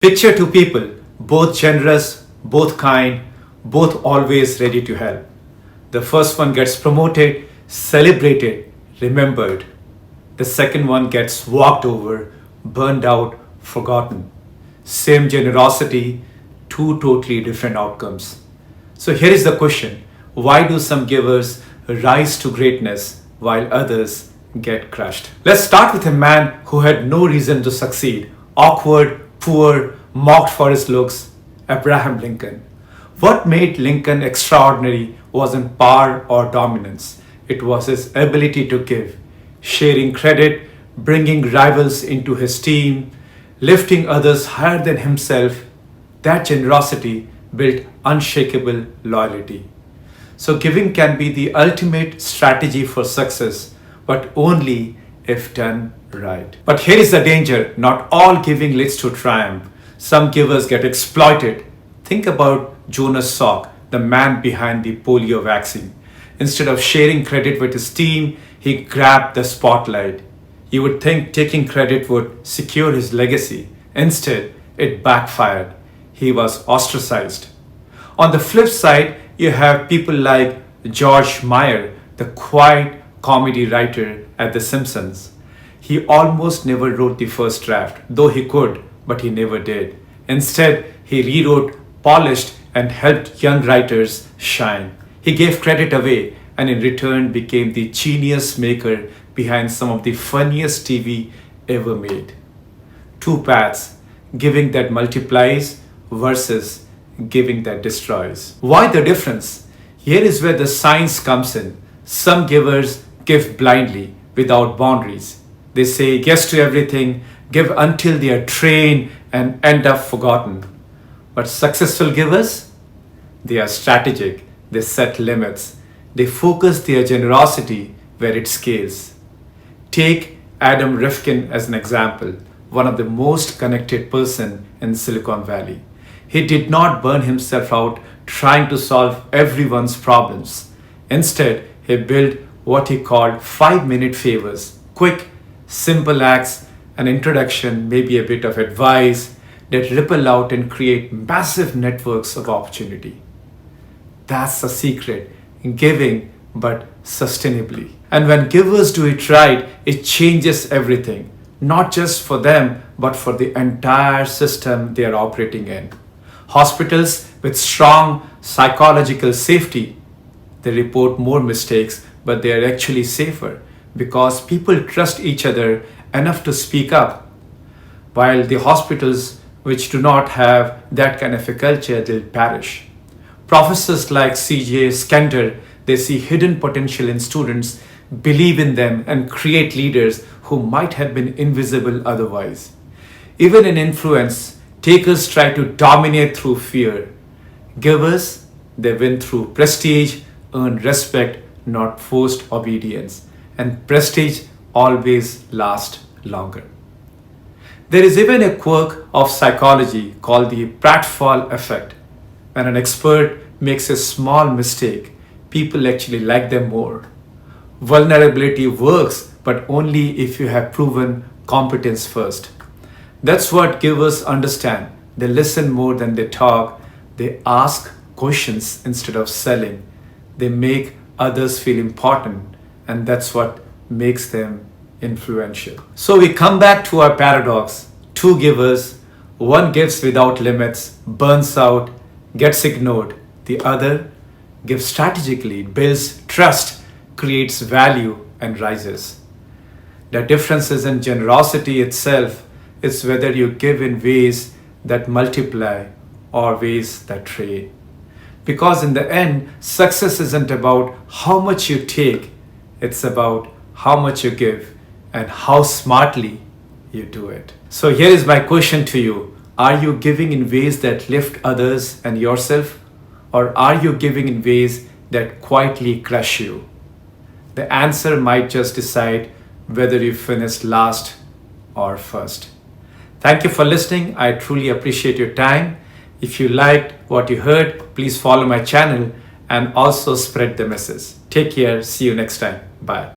Picture two people, both generous, both kind, both always ready to help. The first one gets promoted, celebrated, remembered. The second one gets walked over, burned out, forgotten. Same generosity, two totally different outcomes. So here is the question: why do some givers rise to greatness while others get crushed? Let's start with a man who had no reason to succeed: awkward, poor, mocked for his looks, Abraham Lincoln. What made Lincoln extraordinary wasn't power or dominance, it was his ability to give, sharing credit, bringing rivals into his team, lifting others higher than himself. That generosity built unshakable loyalty. So, giving can be the ultimate strategy for success, but only if done right. But here is the danger: not all giving leads to triumph. Some givers get exploited. Think about Jonas Salk, the man behind the polio vaccine. Instead of sharing credit with his team, he grabbed the spotlight. You would think taking credit would secure his legacy. Instead, it backfired. He was ostracized. On the flip side, you have people like George Meyer, the quiet comedy writer at The Simpsons. He almost never wrote the first draft, though he could, but he never did. Instead, he rewrote, polished, and helped young writers shine. He gave credit away and in return became the genius maker behind some of the funniest TV ever made. Two paths: giving that multiplies versus giving that destroys. Why the difference? Here is where the science comes in. Some givers give blindly, without boundaries. They say yes to everything, give until they are drained and end up forgotten. But successful givers, they are strategic, they set limits, they focus their generosity where it scales. Take Adam Rifkin as an example, one of the most connected person in Silicon Valley. He did not burn himself out trying to solve everyone's problems. Instead, he built what he called 5-minute favors: quick, simple acts, an introduction, maybe a bit of advice that ripple out and create massive networks of opportunity. That's the secret in giving, but sustainably. And when givers do it right, it changes everything, not just for them, but for the entire system they are operating in. Hospitals with strong psychological safety, they report more mistakes, but they are actually safer because people trust each other enough to speak up. While the hospitals which do not have that kind of a culture, they'll perish. Professors like C.J. Skender, they see hidden potential in students, believe in them, and create leaders who might have been invisible otherwise. Even in influence, takers try to dominate through fear. Givers, they win through prestige, earn respect, not forced obedience. And prestige always lasts longer. There is even a quirk of psychology called the pratfall effect. When an expert makes a small mistake, people actually like them more. Vulnerability works, but only if you have proven competence first. That's what givers understand. They listen more than they talk. They ask questions instead of selling. They make others feel important, and that's what makes them influential. So we come back to our paradox. Two givers, one gives without limits, burns out, gets ignored. The other gives strategically, builds trust, creates value, and rises. The difference isn't generosity itself, it's whether you give in ways that multiply or ways that drain. Because in the end, success isn't about how much you take, it's about how much you give and how smartly you do it. So here is my question to you. Are you giving in ways that lift others and yourself? Or are you giving in ways that quietly crush you? The answer might just decide whether you finish last or first. Thank you for listening. I truly appreciate your time. If you liked what you heard, please follow my channel and also spread the message. Take care. See you next time. Bye.